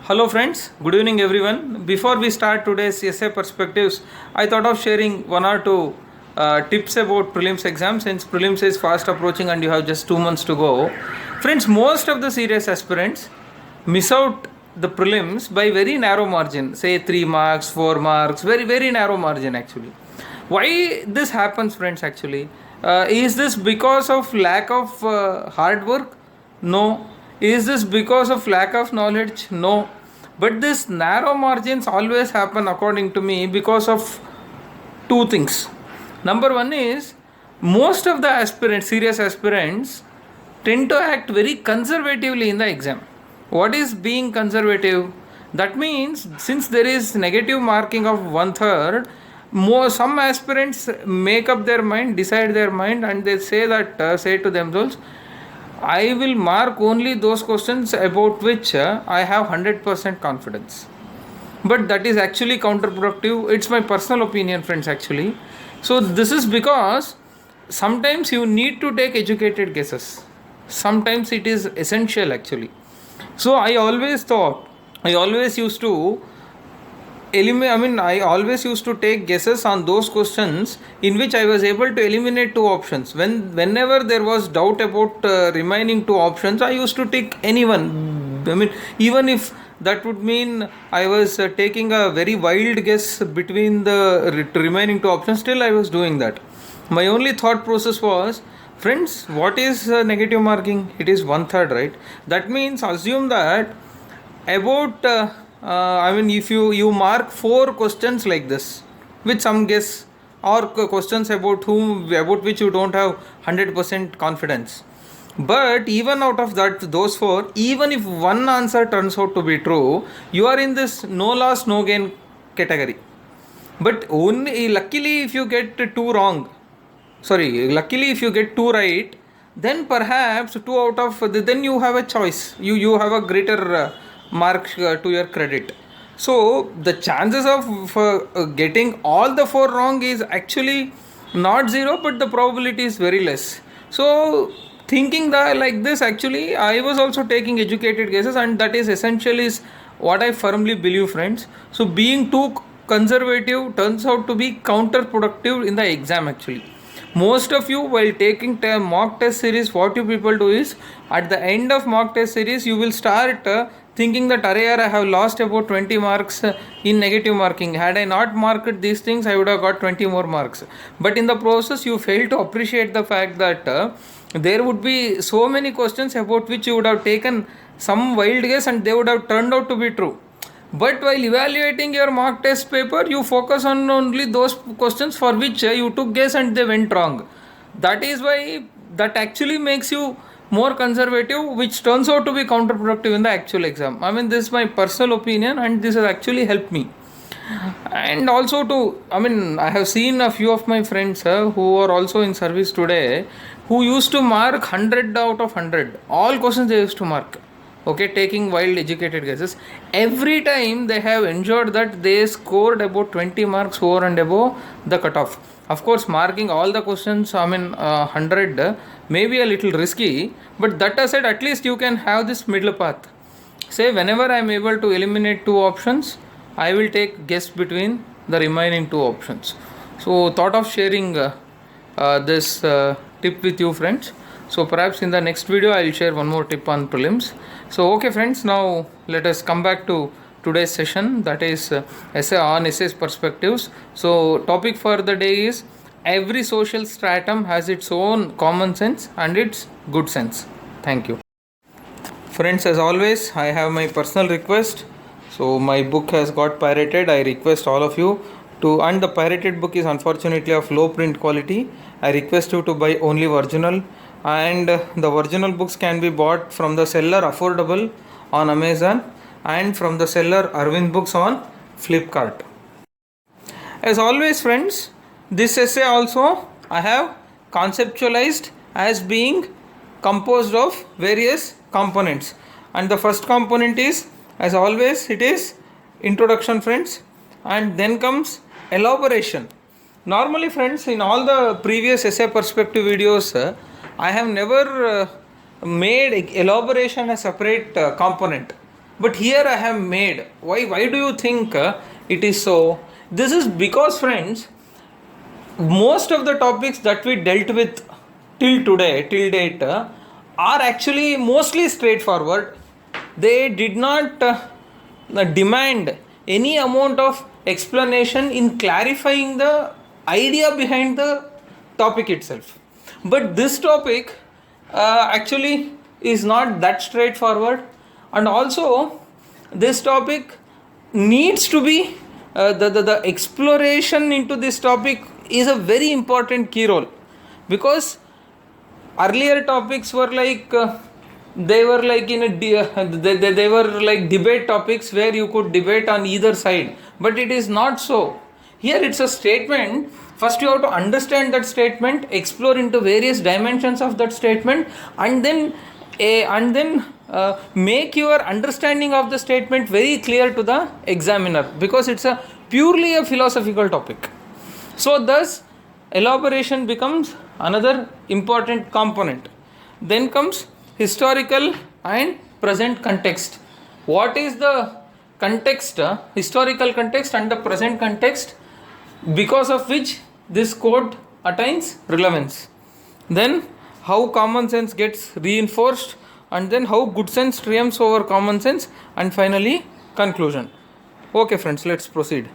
Hello friends, good evening everyone. Before we start today's essay perspectives, I thought of sharing one or two tips about prelims exam since prelims is fast approaching and you have just 2 months to go. Friends, most of the serious aspirants miss out the prelims by very narrow margin, say 3 marks, 4 marks, very narrow margin actually. Why this happens friends actually? Is this because of lack of hard work? No. Is this because of lack of knowledge? No. But this narrow margins always happen according to me because of two things. Number one is most of the aspirants, serious aspirants, tend to act very conservatively in the exam. What is being conservative? That means since there is negative marking of one third, more some aspirants make up their mind, decide their mind, and they say that say to themselves, I will mark only those questions about which I have 100% confidence. But that is actually counterproductive. It's my personal opinion, friends, actually. So, this is because sometimes you need to take educated guesses, sometimes it is essential, actually. So, I always used to I always used to take guesses on those questions in which I was able to eliminate two options. Whenever there was doubt about remaining two options, I used to take anyone. Even if that would mean I was taking a very wild guess between the remaining two options, still I was doing that. My only thought process was, friends, what is negative marking? It is one third, right? That means assume that about if you mark four questions like this with some guess or questions about which you don't have 100% confidence, but even out of those four, even if one answer turns out to be true, you are in this no loss no gain category. But only luckily if you get if you get two right, then perhaps two out of then you have a choice, you have a greater mark to your credit. So the chances of getting all the four wrong is actually not zero, but the probability is very less. So thinking that like this, actually I was also taking educated guesses, and that is essentially is what I firmly believe, friends. So being too conservative turns out to be counterproductive in the exam, actually. Most of you, while taking mock test series, what you people do is at the end of mock test series you will start thinking that array I have lost about 20 marks in negative marking. Had I not marked these things, I would have got 20 more marks. But in the process you fail to appreciate the fact that there would be so many questions about which you would have taken some wild guess and they would have turned out to be true. But while evaluating your mock test paper, you focus on only those questions for which you took guess and they went wrong. That is why that actually makes you more conservative, which turns out to be counterproductive in the actual exam. This is my personal opinion, and this has actually helped me. And also I have seen a few of my friends who are also in service today, who used to mark 100 out of 100. All questions they used to mark, okay, taking wild educated guesses. Every time they have ensured that they scored about 20 marks over and above the cutoff. Of course, marking all the questions 100 may be a little risky, but that aside, at least you can have this middle path. Say whenever I am able to eliminate two options, I will take guess between the remaining two options. So thought of sharing this tip with you, friends. So perhaps in the next video I will share one more tip on prelims. So okay friends, now let us come back to today's session, that is essays perspectives. So topic for the day is every social stratum has its own common sense and its good sense. Thank you. Friends, as always, I have my personal request. So my book has got pirated. I request all of you to, and the pirated book is unfortunately of low print quality. I request you to buy only original, and the original books can be bought from the seller affordable on Amazon and from the seller Arvind Books on Flipkart. As always, friends, this essay also I have conceptualized as being composed of various components, and the first component is, as always, it is introduction, friends, and then comes elaboration. Normally, friends, in all the previous essay perspective videos, I have never made elaboration a separate component. but here I have made. Why do you think it is so? This is because, friends, most of the topics that we dealt with till date are actually mostly straightforward. They did not demand any amount of explanation in clarifying the idea behind the topic itself. But this topic actually is not that straightforward, and also this topic needs to be the exploration into this topic is a very important key role, because earlier topics were like they were like in a they were like debate topics where you could debate on either side, but it is not so. Here it's a statement. First you have to understand that statement, explore into various dimensions of that statement, and then make your understanding of the statement very clear to the examiner, because it's a purely a philosophical topic. So thus elaboration becomes another important component. Then comes historical and present context. What is the context, historical context and the present context, because of which this quote attains relevance? Then how common sense gets reinforced, and then how good sense triumphs over common sense, and finally conclusion. Okay friends, let's proceed.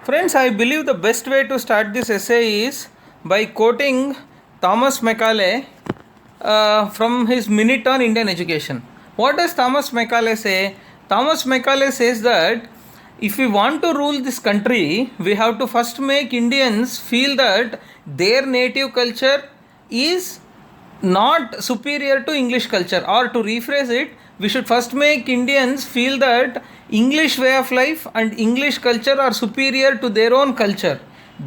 Friends, I believe the best way to start this essay is by quoting Thomas Macaulay from his Minute on Indian Education. What does Thomas Macaulay say? Thomas Macaulay says that if we want to rule this country, we have to first make Indians feel that their native culture is not superior to English culture, or to rephrase it, we should first make Indians feel that English way of life and English culture are superior to their own culture.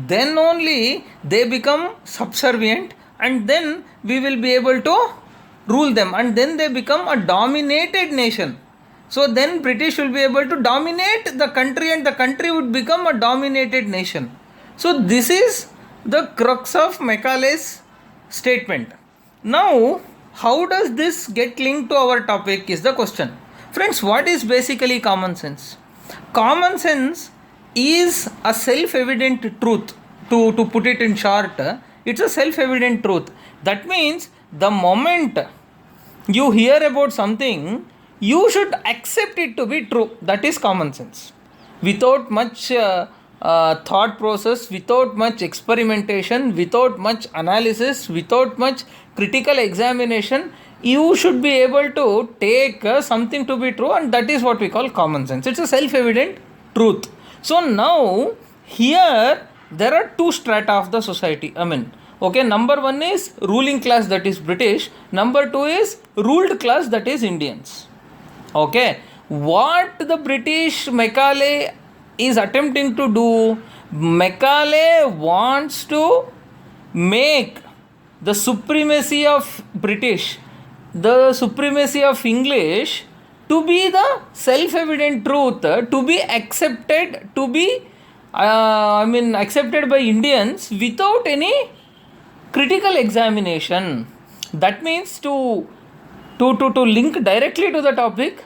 Then only they become subservient, and then we will be able to rule them, and then they become a dominated nation. So then British will be able to dominate the country, and the country would become a dominated nation. So this is the crux of Macaulay's statement. Now, how does this get linked to our topic is the question. Friends, what is basically common sense? Common sense is a self-evident truth. To put it in short, it's a self-evident truth. That means the moment you hear about something, you should accept it to be true. That is common sense. Without much thought process, without much experimentation, without much analysis, without much critical examination, you should be able to take something to be true, and that is what we call common sense. It's a self-evident truth. So now here there are two strata of the society. Okay, number one is ruling class, that is British. Number two is ruled class, that is Indians. Okay, what the British Macaulay is attempting to do, Macaulay wants to make the supremacy of British, the supremacy of English to be the self-evident truth, to be accepted, to be accepted by Indians without any critical examination. That means to link directly to the topic,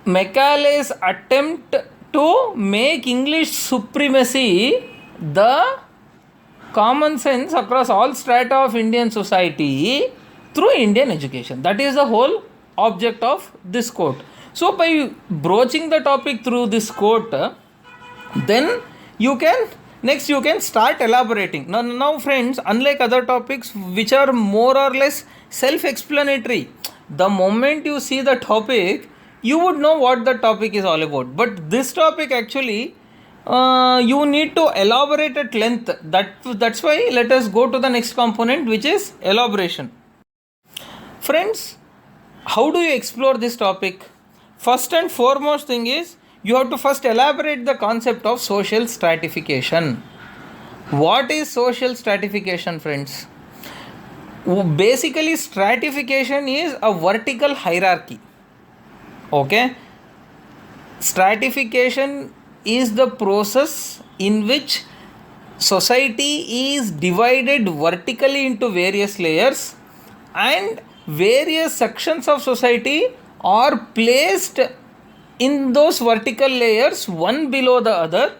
Macaulay's attempt to make English supremacy the common sense across all strata of Indian society through Indian education. That is the whole object of this quote. So by broaching the topic through this quote, then you can start elaborating. Now friends, unlike other topics which are more or less self-explanatory, the moment you see the topic, you would know what the topic is all about. But this topic actually, you need to elaborate at length. That's why let us go to the next component, which is elaboration. Friends, how do you explore this topic? First and foremost thing is, you have to first elaborate the concept of social stratification. What is social stratification, friends? Basically, stratification is a vertical hierarchy. Okay, stratification is the process in which society is divided vertically into various layers, and various sections of society are placed in those vertical layers, one below the other,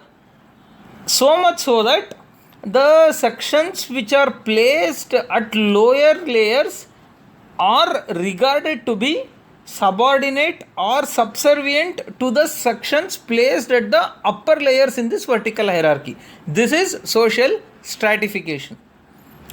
so much so that the sections which are placed at lower layers are regarded to be subordinate or subservient to the sections placed at the upper layers in this vertical hierarchy. This is social stratification.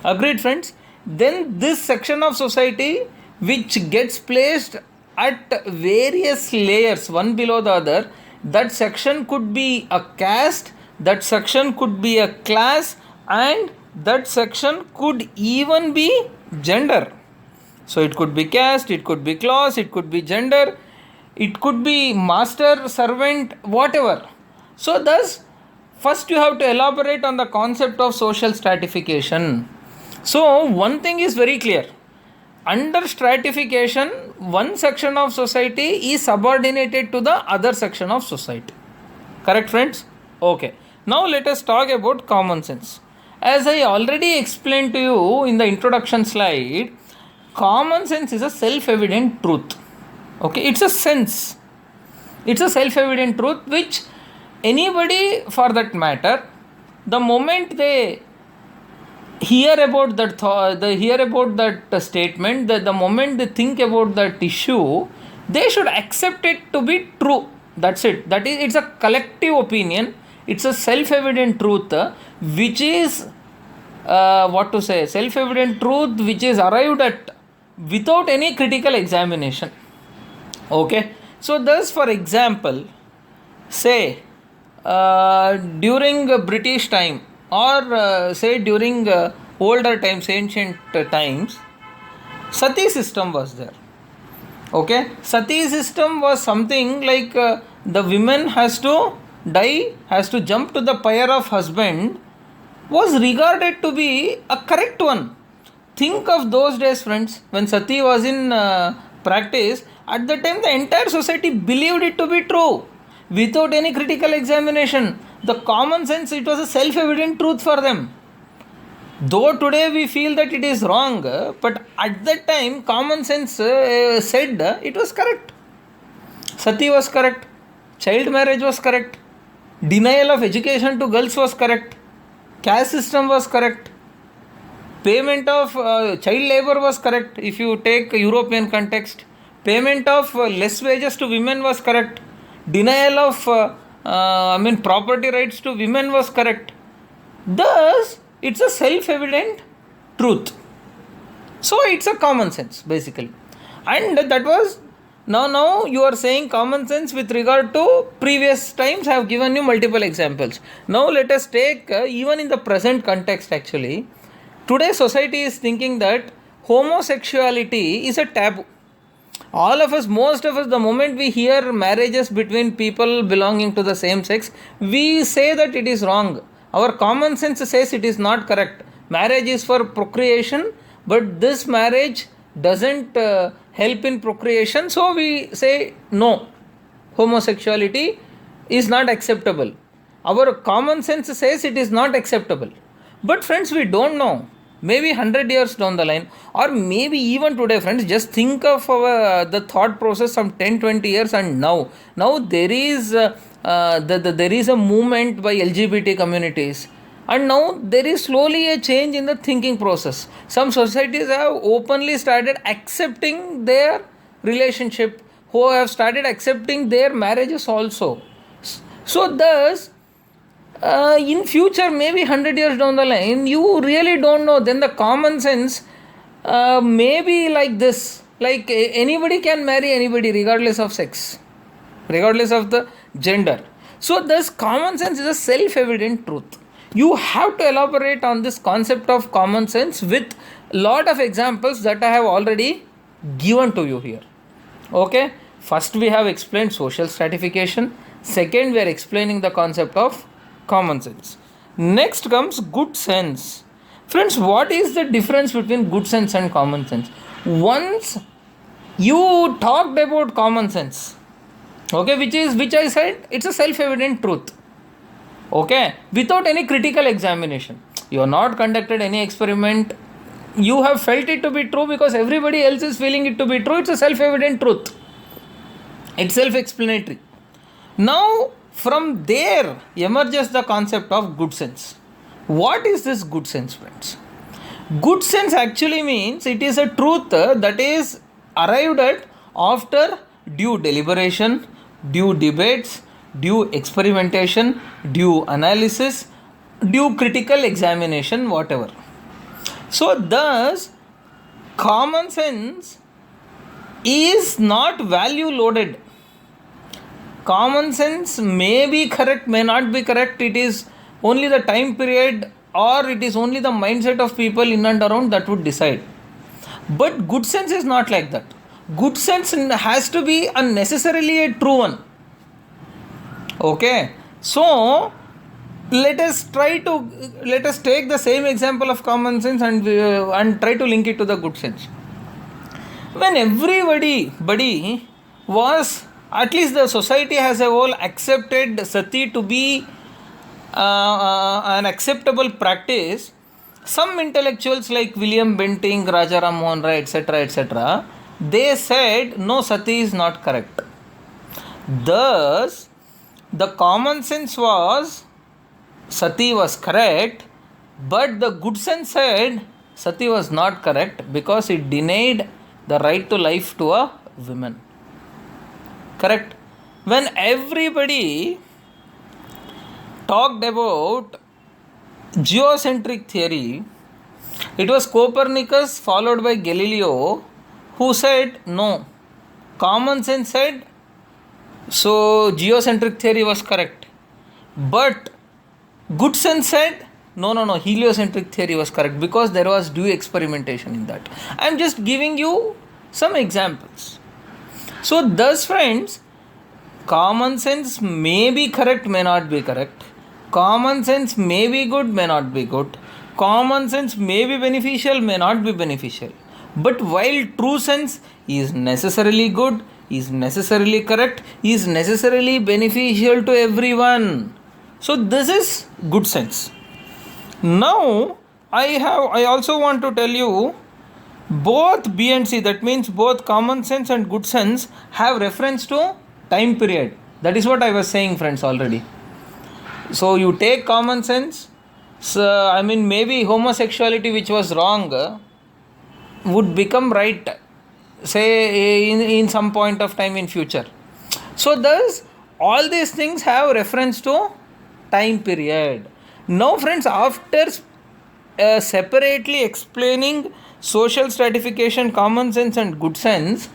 Agreed, friends? Then this section of society which gets placed at various layers, one below the other, that section could be a caste, that section could be a class, and that section could even be gender. So it could be caste, it could be class, it could be gender, it could be master, servant, whatever. So thus, first you have to elaborate on the concept of social stratification. So one thing is very clear. Under stratification, one section of society is subordinated to the other section of society. Correct, friends? Okay. Now let us talk about common sense. As I already explained to you in the introduction slide, common sense is a self-evident truth. Okay, it's a sense. It's a self-evident truth which anybody for that matter, the moment they hear about that statement, that the moment they think about that issue, they should accept it to be true. That's it. That is, it's a collective opinion. It's a self-evident truth, which is self-evident truth which is arrived at without any critical examination. Okay. So thus, for example, say during British time, or say during older times, ancient times, sati system was there. Okay, sati system was something like the women has to die, has to jump to the pyre of husband, was regarded to be a correct one. Think of those days, friends, when sati was in practice. At the time, the entire society believed it to be true without any critical examination. The common sense, it was a self-evident truth for them. Though today we feel that it is wrong, but at that time common sense said it was correct. Sati was correct. Child marriage was correct. Denial of education to girls was correct. Caste system was correct. Payment of child labor was correct. If you take European context, payment of less wages to women was correct. Denial of property rights to women was correct. Thus, it's a self-evident truth. So it's a common sense basically. And that was, now you are saying common sense with regard to previous times. I have given you multiple examples. Now let us take even in the present context actually. Today society is thinking that homosexuality is a taboo. All of us, most of us, the moment we hear marriages between people belonging to the same sex, we say that it is wrong. Our common sense says it is not correct. Marriage is for procreation, but this marriage doesn't help in procreation. So we say no, homosexuality is not acceptable. Our common sense says it is not acceptable. But friends, we don't know. Maybe 100 years down the line, or maybe even today, friends, just think of the thought process some 10-20 years and now there is there is a movement by LGBT communities, and now there is slowly a change in the thinking process. Some societies have openly started accepting their relationship, who have started accepting their marriages also. So thus, in future, maybe 100 years down the line, you really don't know. Then the common sense may be like this. Like anybody can marry anybody regardless of sex, regardless of the gender. So thus common sense is a self-evident truth. You have to elaborate on this concept of common sense with lot of examples that I have already given to you here. Okay. First we have explained social stratification. Second, we are explaining the concept of common sense. Next comes good sense. Friends, what is the difference between good sense and common sense? Once you talked about common sense, okay, which I said it's a self-evident truth, okay, without any critical examination. You have not conducted any experiment. You have felt it to be true because everybody else is feeling it to be true. It's a self-evident truth. It's self-explanatory. Now, from there emerges the concept of good sense. What is this good sense, friends? Good sense actually means it is a truth that is arrived at after due deliberation, due debates, due experimentation, due analysis, due critical examination, whatever. So, thus, common sense is not value loaded. Common sense may be correct, may not be correct. It is only the time period or it is only the mindset of people in and around that would decide. But good sense is not like that. Good sense has to be unnecessarily a true one. Okay, so let us take the same example of common sense and try to link it to the good sense. When everybody was, at least the society as a whole, accepted sati to be an acceptable practice, some intellectuals like William Bentinck, Rajaram Mohan Rai, etc., they said no, sati is not correct. Thus, the common sense was sati was correct, but the good sense said sati was not correct because it denied the right to life to a woman. Correct? When everybody talked about geocentric theory, it was Copernicus followed by Galileo who said no. Common sense said so geocentric theory was correct. But good sense said no, heliocentric theory was correct because there was due experimentation in that. I am just giving you some examples. So, thus, friends, common sense may be correct, may not be correct. Common sense may be good, may not be good. Common sense may be beneficial, may not be beneficial. But while true sense is necessarily good, is necessarily correct, is necessarily beneficial to everyone. So this is good sense. Now I also want to tell you both B and C, that means both common sense and good sense, have reference to time period. That is what I was saying, friends, already. So you take common sense, so maybe homosexuality which was wrong would become right, say in some point of time in future. So thus all these things have reference to time period. Now, friends, after separately explaining social stratification, common sense and good sense,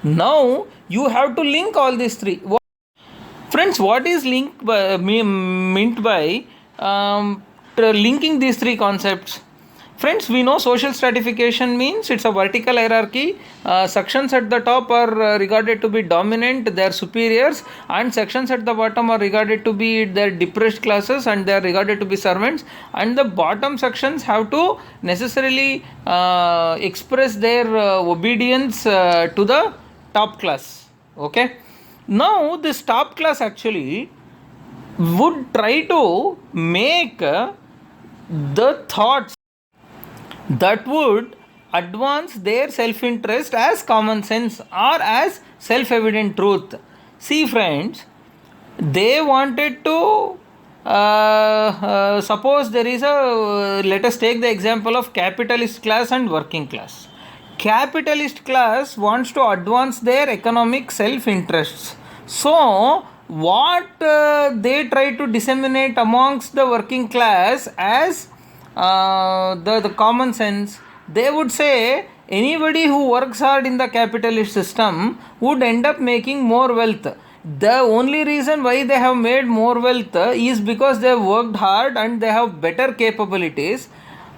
now you have to link all these three. Friends, what is meant by linking these three concepts? Friends, we know social stratification means it's a vertical hierarchy. Sections at the top are regarded to be dominant, they are superiors, and sections at the bottom are regarded to be their depressed classes and they are regarded to be servants. And the bottom sections have to necessarily express their obedience to the top class. Okay. Now, this top class actually would try to make the thoughts that would advance their self-interest as common sense or as self-evident truth. See, friends, they wanted to suppose there is let us take the example of capitalist class and working class. Capitalist class wants to advance their economic self-interests. So, what they try to disseminate amongst the working class as the common sense, they would say anybody who works hard in the capitalist system would end up making more wealth. The only reason why they have made more wealth is because they have worked hard and they have better capabilities.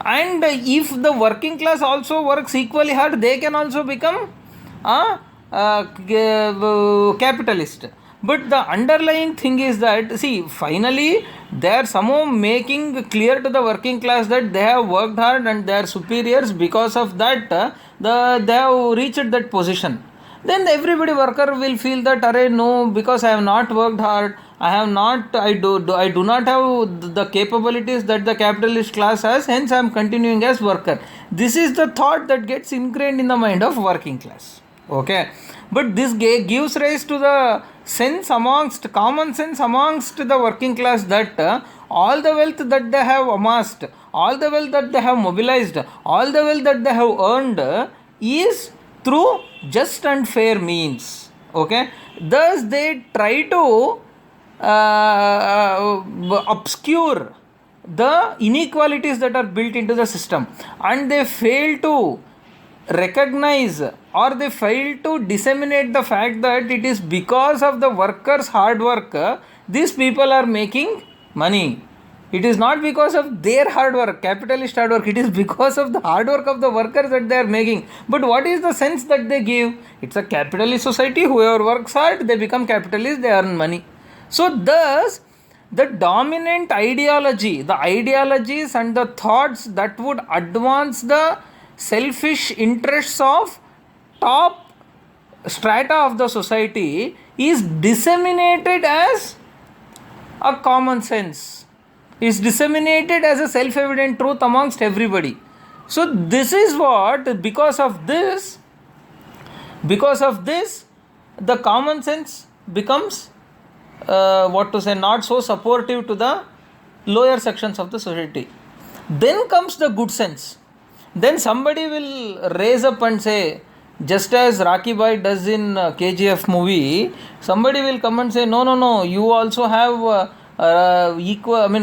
And if the working class also works equally hard, they can also become capitalist. But the underlying thing is that, see, finally they are somehow making clear to the working class that they have worked hard and they are superiors. Because of that, they have reached that position. Then everybody worker will feel that, array, no, because I have not worked hard, I do not have the capabilities that the capitalist class has, hence I am continuing as worker. This is the thought that gets ingrained in the mind of working class. Okay, but this gives rise to the common sense amongst the working class, that all the wealth that they have amassed, all the wealth that they have mobilized, all the wealth that they have earned is through just and fair means. Okay, thus they try to obscure the inequalities that are built into the system, and they fail to recognize, or they fail to disseminate the fact that it is because of the workers' hard work these people are making money. It is not because of their hard work, capitalist hard work, it is because of the hard work of the workers that they are making. But what is the sense that they give? It's a capitalist society, whoever works hard, they become capitalists, they earn money. So thus the dominant ideology, the ideologies and the thoughts that would advance the selfish interests of top strata of the society is disseminated as a common sense, is disseminated as a self-evident truth amongst everybody. So this is what, because of this the common sense becomes not so supportive to the lower sections of the society. Then comes the good sense. Then somebody will raise up and say, just as Rocky Bhai does in KGF movie, somebody will come and say, no, you also have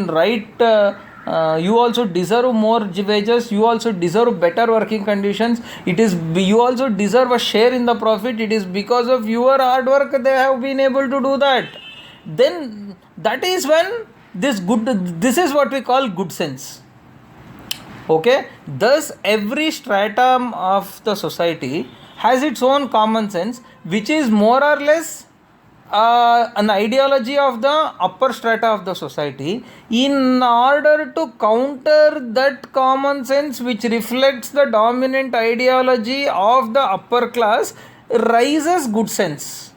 right, you also deserve more wages, you also deserve better working conditions, you also deserve a share in the profit, it is because of your hard work they have been able to do that. Then that is when this is what we call good sense. Okay, thus every stratum of the society has its own common sense, which is more or less an ideology of the upper strata of the society, in order to counter that common sense which reflects the dominant ideology of the upper class, rises good sense.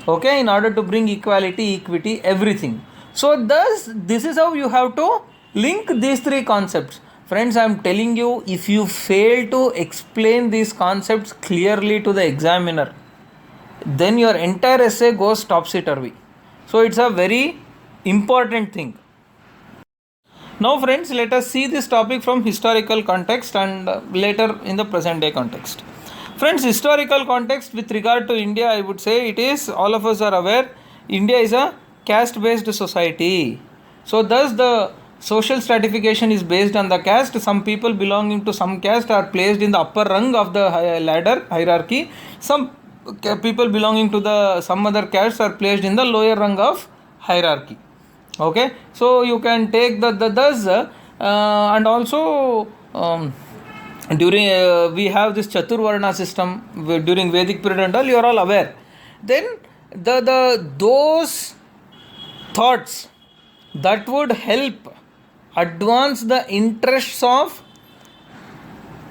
Okay, in order to bring equality, equity, everything. So thus this is how you have to link these three concepts. Friends, I am telling you, if you fail to explain these concepts clearly to the examiner, then your entire essay goes topsy-turvy. So it's a very important thing. Now friends, let us see this topic from historical context and later in the present day context. Friends, historical context with regard to India, I would say it is, all of us are aware, India is a caste-based society. So thus the social stratification is based on the caste. Some people belonging to some caste are placed in the upper rung of the ladder hierarchy. Some people belonging to some other castes are placed in the lower rung of hierarchy. Okay, so you can take thus and also during we have this Chaturvarna system during Vedic period and all, you are all aware. Then those thoughts that would help advance the interests of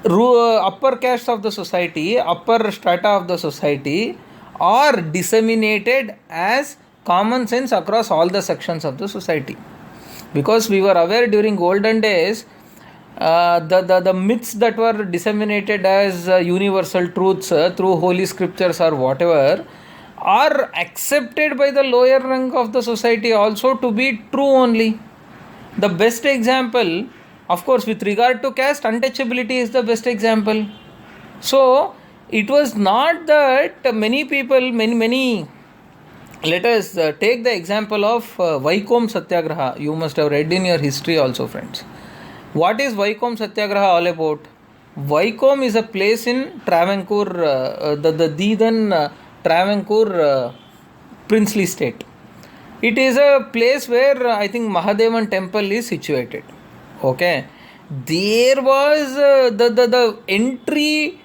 upper caste of the society, upper strata of the society, are disseminated as common sense across all the sections of the society. Because we were aware during olden days, the myths that were disseminated as universal truths through holy scriptures or whatever are accepted by the lower rank of the society also to be true only. The best example, of course, with regard to caste, untouchability is the best example. So it was not that many people, let us take the example of Vaikom Satyagraha. You must have read in your history also, friends. What is Vaikom Satyagraha all about? Vaikom is a place in Travancore, the then Travancore princely state. It is a place where I think Mahadevan temple is situated. Okay, there was the entry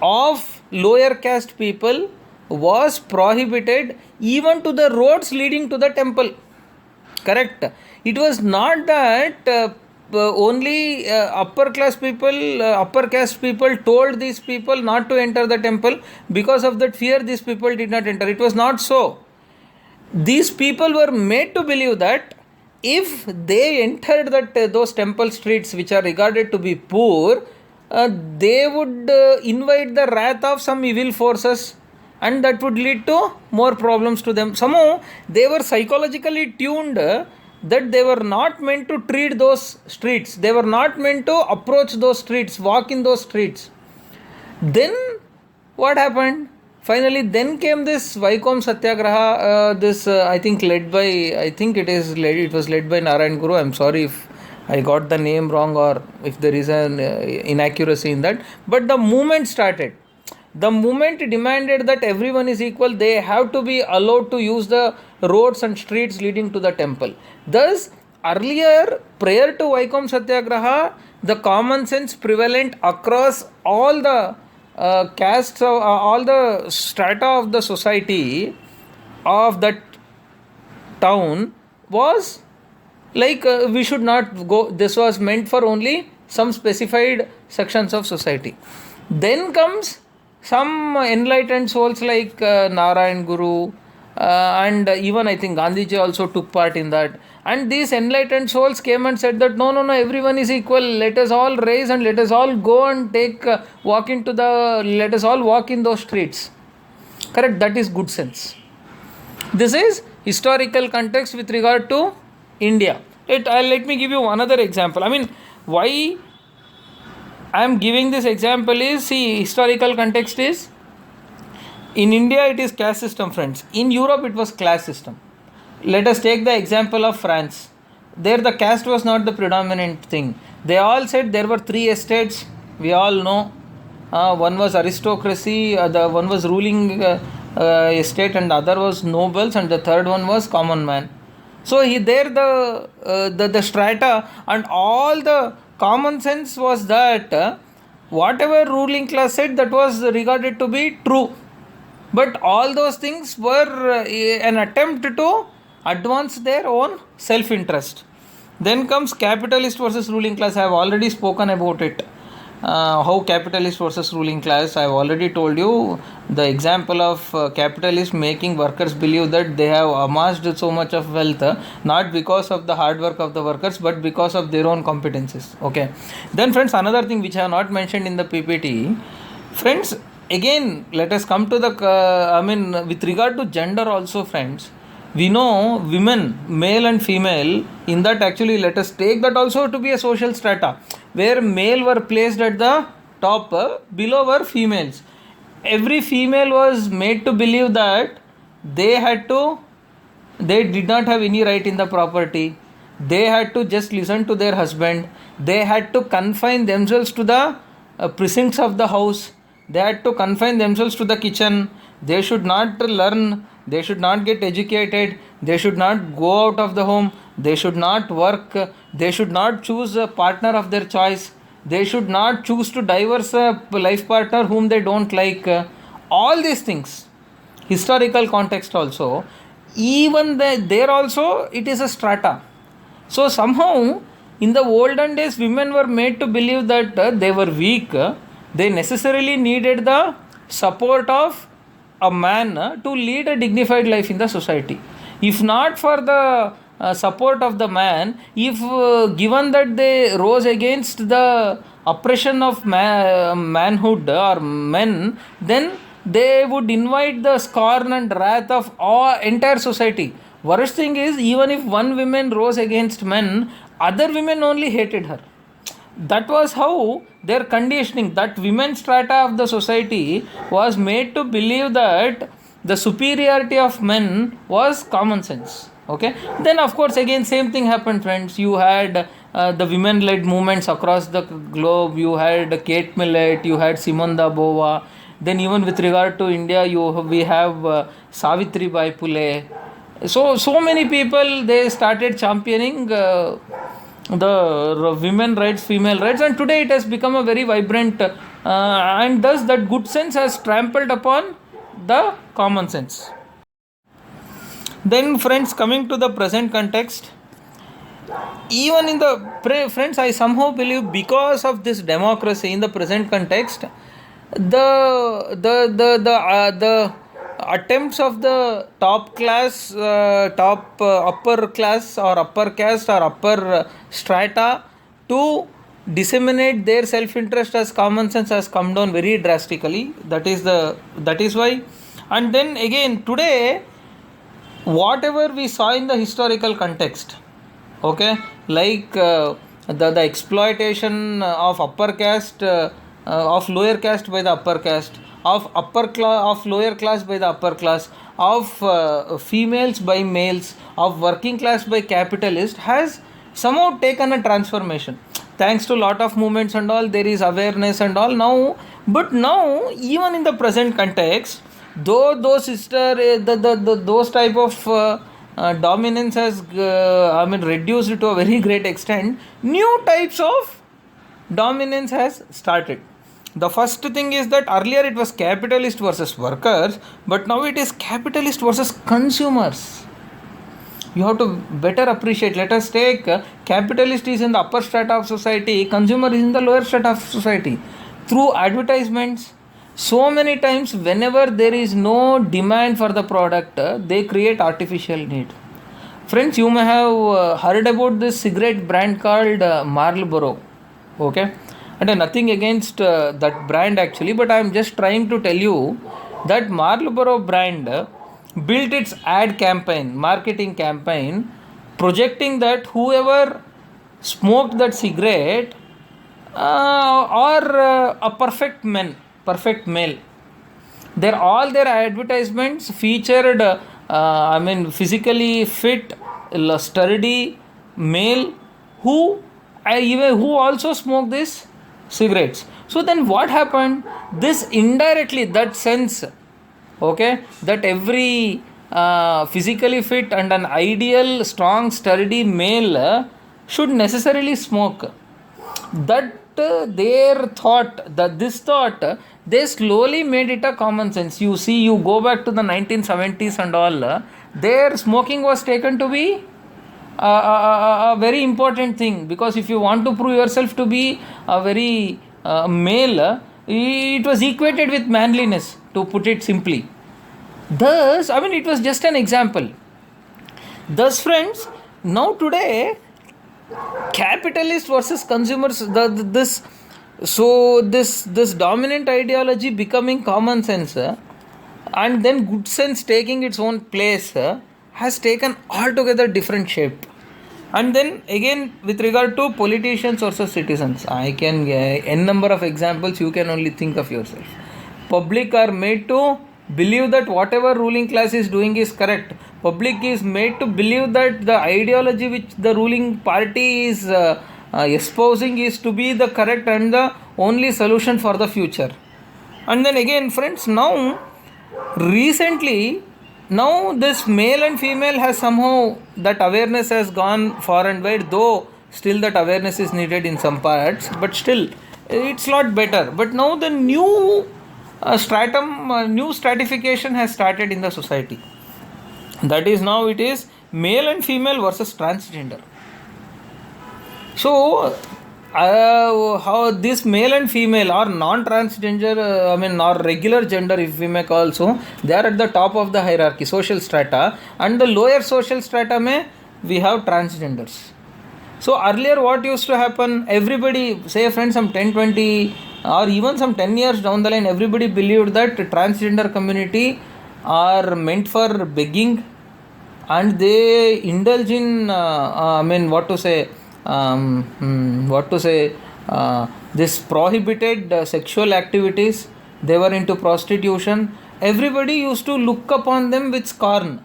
of lower caste people was prohibited even to the roads leading to the temple. Correct. It was not that only upper caste people told these people not to enter the temple. Because of that fear, these people did not enter. It was not so. These people were made to believe that if they entered those temple streets which are regarded to be poor, they would invite the wrath of some evil forces, and that would lead to more problems to them. Somehow they were psychologically tuned that they were not meant to treat those streets, they were not meant to approach those streets, walk in those streets. Then what happened? Finally, then came this Vaikom Satyagraha. This I think led by, it was led by Narayan Guru. I'm sorry if I got the name wrong or if there is an inaccuracy in that. But the movement started. The movement demanded that everyone is equal. They have to be allowed to use the roads and streets leading to the temple. Thus, earlier, prior to Vaikom Satyagraha, the common sense prevalent across all the castes, of all the strata of the society of that town was like, we should not go, this was meant for only some specified sections of society. Then comes some enlightened souls like Narayan Guru, and even I think Gandhiji also took part in that. And these enlightened souls came and said that no, everyone is equal. Let us all raise and let us all go and let us all walk in those streets. Correct? That is good sense. This is historical context with regard to India. Let me give you another example. I mean, why I am giving this example is, see, historical context is, in India it is caste system, friends. In Europe it was class system. Let us take the example of France. There the caste was not the predominant thing. They all said there were three estates. We all know. One was aristocracy, the one was ruling estate, and the other was nobles, and the third one was common man. So the strata and all the common sense was that whatever ruling class said, that was regarded to be true. But all those things were an attempt to advance their own self-interest. Then comes capitalist versus ruling class. I have already spoken about it. How capitalist versus ruling class. I have already told you the example of capitalist making workers believe that they have amassed so much of wealth, not because of the hard work of the workers, but because of their own competencies. Okay. Then friends, another thing which I have not mentioned in the PPT. Friends, again, let us come to the, with regard to gender also, friends. We know women, male and female, in that actually let us take that also to be a social strata, where male were placed at the top, below were females. Every female was made to believe that they did not have any right in the property. They had to just listen to their husband. They had to confine themselves to the precincts of the house. They had to confine themselves to the kitchen. They should not learn. They should not get educated. They should not go out of the home. They should not work. They should not choose a partner of their choice. They should not choose to divorce a life partner whom they don't like. All these things. Historical context also. Even there also it is a strata. So somehow in the olden days women were made to believe that they were weak. They necessarily needed the support of a man to lead a dignified life in the society. If not for the support of the man, if given that they rose against the oppression of manhood or men, then they would invite the scorn and wrath of all entire society. Worst thing is, even if one woman rose against men, other women only hated her. That was how their conditioning, that women strata of the society was made to believe that the superiority of men was common sense. Okay. Then of course again same thing happened, friends. You had the women-led movements across the globe. You had Kate Millett. You had Simone de Beauvoir. Then even with regard to India, we have Savitri Bai Phule. So many people, they started championing the women rights, female rights, and today it has become a very vibrant and thus that good sense has trampled upon the common sense. Then friends, coming to the present context, even in the friends, I somehow believe because of this democracy in the present context, the attempts of the top class, upper class or upper caste or upper strata to disseminate their self-interest as common sense has come down very drastically. That is why And then again today, whatever we saw in the historical context, okay, like the exploitation of upper caste, of lower caste by the upper caste, of upper class, of lower class by the upper class, of females by males, of working class by capitalist, has somehow taken a transformation. Thanks to lot of movements and all, there is awareness and all now. But now, even in the present context, though those sister those type of dominance has reduced to a very great extent, new types of dominance has started. The first thing is that earlier it was capitalist versus workers, but now it is capitalist versus consumers. You have to better appreciate. Let us take capitalist is in the upper strata of society, consumer is in the lower strata of society. Through advertisements, so many times whenever there is no demand for the product, they create artificial need. Friends, you may have heard about this cigarette brand called Marlboro. Okay, and nothing against that brand actually, but I am just trying to tell you that Marlboro brand built its ad campaign, marketing campaign, projecting that whoever smoked that cigarette or a perfect male. Their all their advertisements featured, physically fit, sturdy male who even who also smoke these cigarettes. So then what happened? This indirectly, that sense, okay, that every physically fit and an ideal strong sturdy male should necessarily smoke. That their thought, that this thought, they slowly made it a common sense. You see, you go back to the 1970s and all, their smoking was taken to be a very important thing, because if you want to prove yourself to be a very male, it was equated with manliness, to put it simply. Thus, it was just an example. Thus, friends, now today, capitalist versus consumers, this dominant ideology becoming common sense, and then good sense taking its own place, has taken altogether different shape. And then again, with regard to politicians versus citizens, I can n number of examples, you can only think of yourself. Public are made to believe that whatever ruling class is doing is correct. Public is made to believe that the ideology which the ruling party is espousing is to be the correct and the only solution for the future. And then again, friends, now recently, now this male and female has somehow, that awareness has gone far and wide, though still that awareness is needed in some parts, but still it's a lot better. But now the new new stratification has started in the society. That is, now it is male and female versus transgender. So how this male and female or non-transgender, or regular gender, if we may call so, they are at the top of the hierarchy, social strata, and the lower social strata may we have transgenders. So earlier what used to happen, everybody, say friends, some 10, 20 or even some 10 years down the line, everybody believed that transgender community are meant for begging, and they indulge in this prohibited sexual activities. They were into prostitution. Everybody used to look upon them with scorn,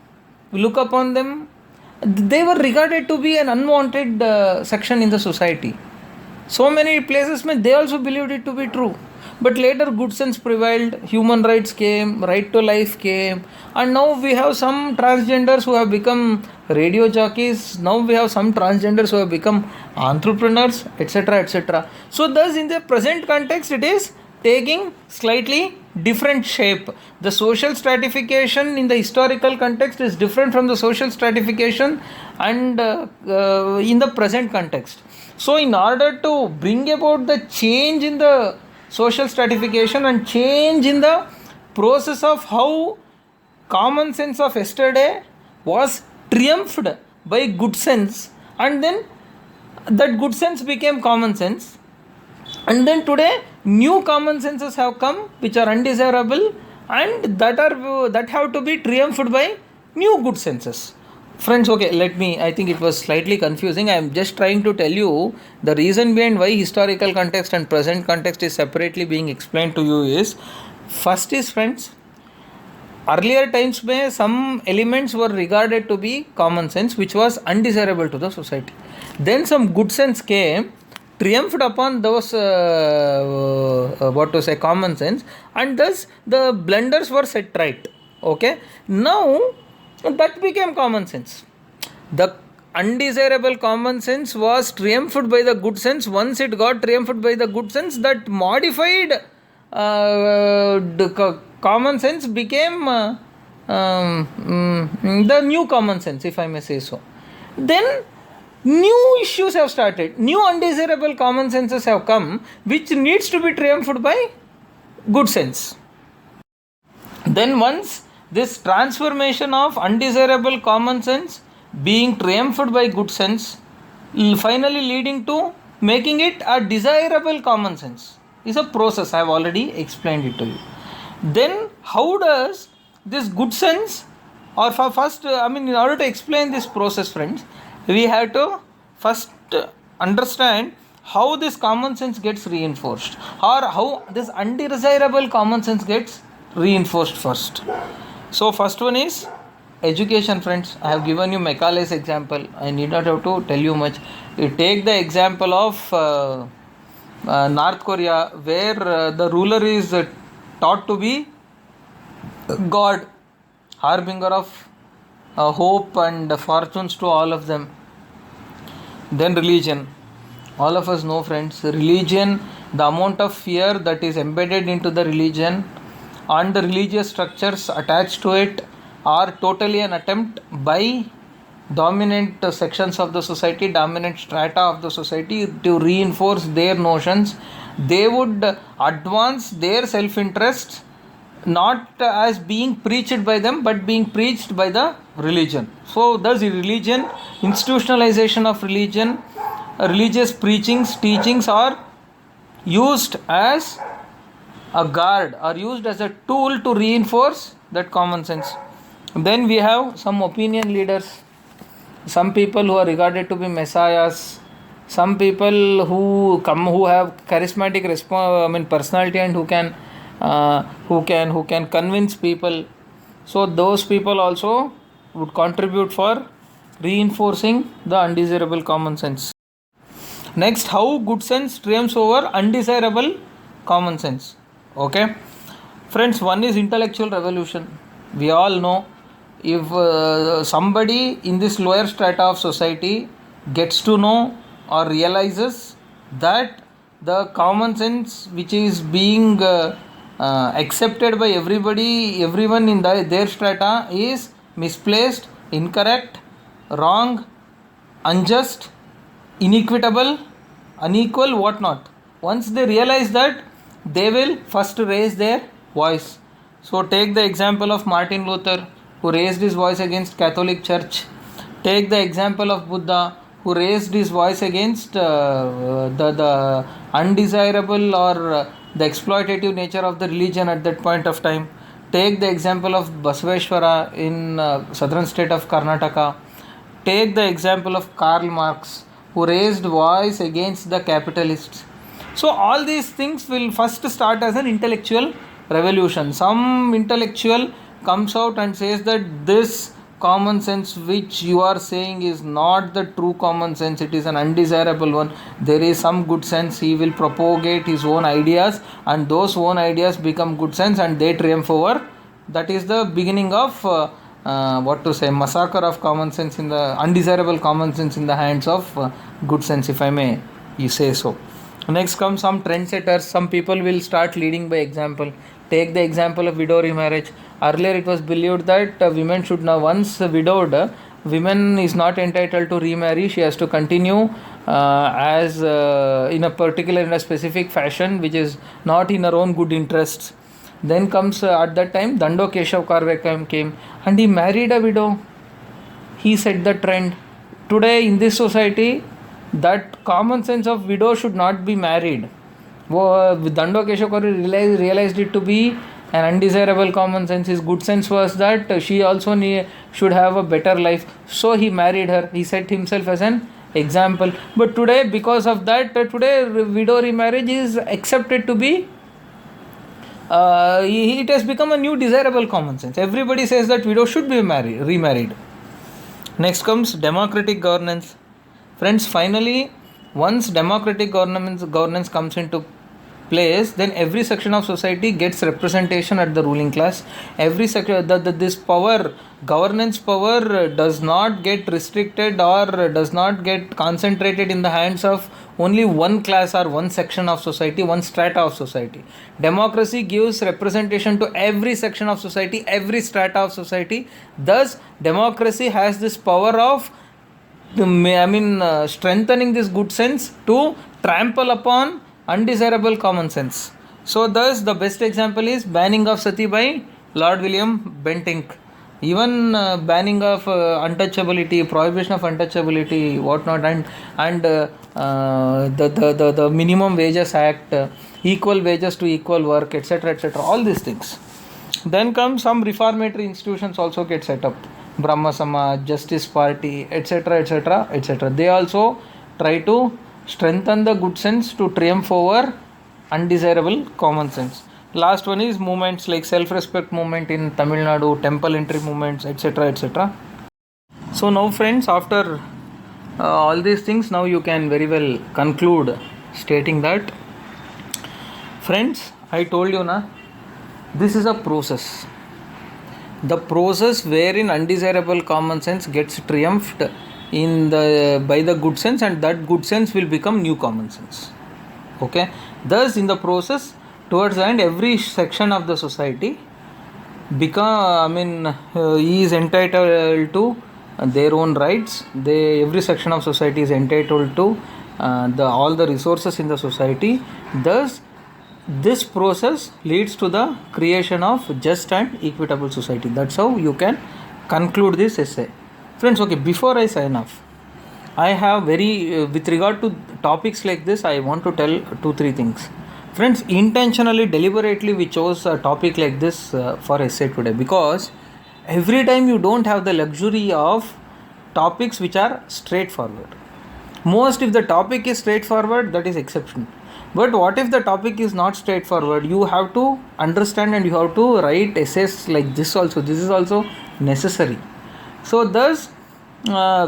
look upon them. They were regarded to be an unwanted section in the society. So many places, they also believed it to be true. But later good sense prevailed, human rights came, right to life came, and now we have some transgenders who have become radio jockeys, now we have some transgenders who have become entrepreneurs, etc., etc. So thus in the present context, it is taking slightly different shape. The social stratification in the historical context is different from the social stratification and in the present context. So in order to bring about the change in the social stratification and change in the process of how common sense of yesterday was triumphed by good sense, and then that good sense became common sense, and then today new common senses have come which are undesirable, and that have to be triumphed by new good senses. Friends, okay, let me, I think it was slightly confusing. I am just trying to tell you the reason behind why historical context and present context is separately being explained to you is, first is, friends, earlier times में some elements were regarded to be common sense which was undesirable to the society. Then some good sense came, triumphed upon those what to say common sense, and thus the blunders were set right. Okay, now that became common sense. The undesirable common sense was triumphed by the good sense. Once it got triumphed by the good sense, that modified common sense became the new common sense, if I may say so. Then new issues have started, new undesirable common senses have come, which needs to be triumphed by good sense. Then once this transformation of undesirable common sense being triumphed by good sense, finally leading to making it a desirable common sense, is a process. I have already explained it to you. Then how does this good sense, or for first, in order to explain this process, friends, we have to first understand how this common sense gets reinforced, or how this undesirable common sense gets reinforced first. So first one is education, friends. I have given you Macaulay's example. I need not have to tell you much. You take the example of North Korea, where the ruler is taught to be God, harbinger of hope and fortunes to all of them. Then religion. All of us know, friends, religion, the amount of fear that is embedded into the religion and the religious structures attached to it are totally an attempt by dominant sections of the society, dominant strata of the society to reinforce their notions. They would advance their self-interest not as being preached by them but being preached by the religion. So thus religion, institutionalization of religion, religious preachings, teachings are used as a guard, are used as a tool to reinforce that common sense. Then we have some opinion leaders, some people who are regarded to be messiahs, some people who have charismatic personality and who can convince people. So those people also would contribute for reinforcing the undesirable common sense. Next, how good sense triumphs over undesirable common sense. Okay, friends, one is intellectual revolution. We all know, if somebody in this lower strata of society gets to know or realizes that the common sense which is being accepted by everyone in their strata is misplaced, incorrect, wrong, unjust, inequitable, unequal, whatnot. Once they realize that, they will first raise their voice. So take the example of Martin Luther, who raised his voice against Catholic Church. Take the example of Buddha, who raised his voice against the undesirable or the exploitative nature of the religion at that point of time. Take the example of Basaveshwara in southern state of Karnataka. Take the example of Karl Marx, who raised voice against the capitalists. So all these things will first start as an intellectual revolution. Some intellectual comes out and says that this common sense which you are saying is not the true common sense, it is an undesirable one. There is some good sense. He will propagate his own ideas, and those own ideas become good sense and they triumph over. That is the beginning of massacre of common sense, in the undesirable common sense in the hands of good sense, if I may say so. Next comes some trendsetters. Some people will start leading by example. Take the example of widow remarriage. Earlier it was believed that women should now, once widowed, women is not entitled to remarry. She has to continue as in a specific fashion which is not in her own good interests. Then comes at that time Dando Keshav Karve came and he married a widow. He set the trend. Today in this society, that common sense of widow should not be married. Dando Keshav Karve realized it to be And undesirable common sense, his good sense was that she also should have a better life, so he married her. He set himself as an example. But today, because of that, today widow remarriage is accepted to be, it has become a new desirable common sense. Everybody says that widow should be remarried. Next comes democratic governance. Friends, finally, once democratic governance comes into place, then every section of society gets representation at the ruling class. Every section, this power, governance power, does not get restricted or does not get concentrated in the hands of only one class or one section of society, one strata of society. Democracy gives representation to every section of society, every strata of society. Thus, democracy has this power of strengthening this good sense to trample upon undesirable common sense. So, thus, the best example is banning of sati by Lord William Bentinck. Even banning of untouchability, prohibition of untouchability, whatnot, and the Minimum Wages Act, equal wages to equal work, etc., etc. All these things. Then come some reformatory institutions also get set up. Brahma Samaj, Justice Party, etc., etc., etc. They also try to strengthen the good sense to triumph over undesirable common sense. Last one is movements like self-respect movement in Tamil Nadu, temple entry movements, etc., etc. So now, friends, after all these things, now you can very well conclude stating that, friends, I told you na, this is a process. The process wherein undesirable common sense gets triumphed by the good sense, and that good sense will become new common sense. Okay. Thus, in the process, towards the end, every section of the society is entitled to their own rights. Every section of society is entitled to all the resources in the society. Thus, this process leads to the creation of just and equitable society. That's how you can conclude this essay. Friends, okay, before I sign off, I have with regard to topics like this, I want to tell 2-3 things. Friends, intentionally, deliberately, we chose a topic like this for essay today, because every time you don't have the luxury of topics which are straightforward. Most, if the topic is straightforward, that is exceptional. But what if the topic is not straightforward? You have to understand and you have to write essays like this also. This is also necessary. So thus,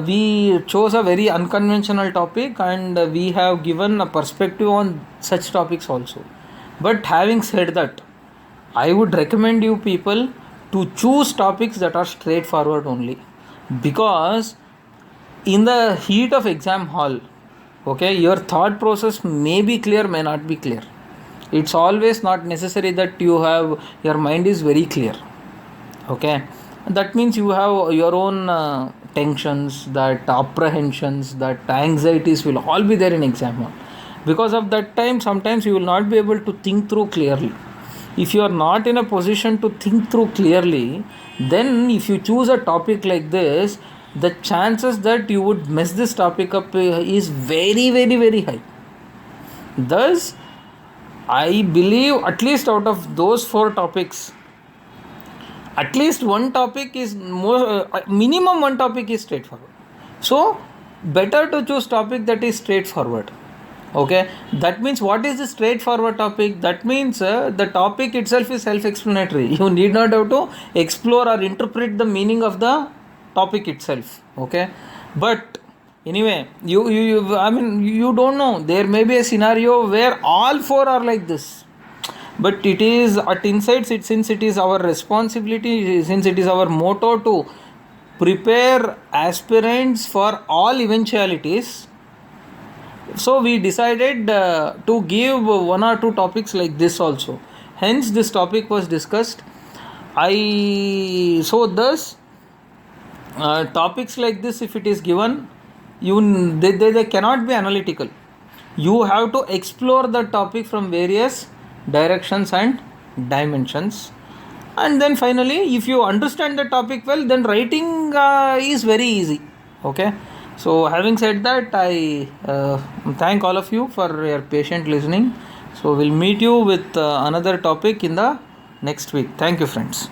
we chose a very unconventional topic, and we have given a perspective on such topics also. But having said that, I would recommend you people to choose topics that are straightforward only, because in the heat of exam hall, okay, your thought process may be clear, may not be clear. It's always not necessary that your mind is very clear. Okay, that means you have your own tensions, that apprehensions, that anxieties will all be there in exam hall. Because of that time, sometimes you will not be able to think through clearly. If you are not in a position to think through clearly, then if you choose a topic like this, the chances that you would mess this topic up is very, very, very high. Thus, I believe at least out of those 4 topics, at least one topic is minimum one topic is straightforward. So, better to choose topic that is straightforward. Okay, that means what is the straightforward topic? That means the topic itself is self-explanatory. You need not have to explore or interpret the meaning of the topic itself. Okay, but anyway, you don't know. There may be a scenario where all 4 are like this. But it is at Insights, since it is our responsibility, since it is our motto to prepare aspirants for all eventualities, so we decided to give 1 or 2 topics like this also. Hence, this topic was discussed. Thus, topics like this, if it is given, they cannot be analytical. You have to explore the topic from various directions and dimensions, and then finally, if you understand the topic well, then writing is very easy. Okay, so having said that, I thank all of you for your patient listening. So we'll meet you with another topic in the next week. Thank you, friends.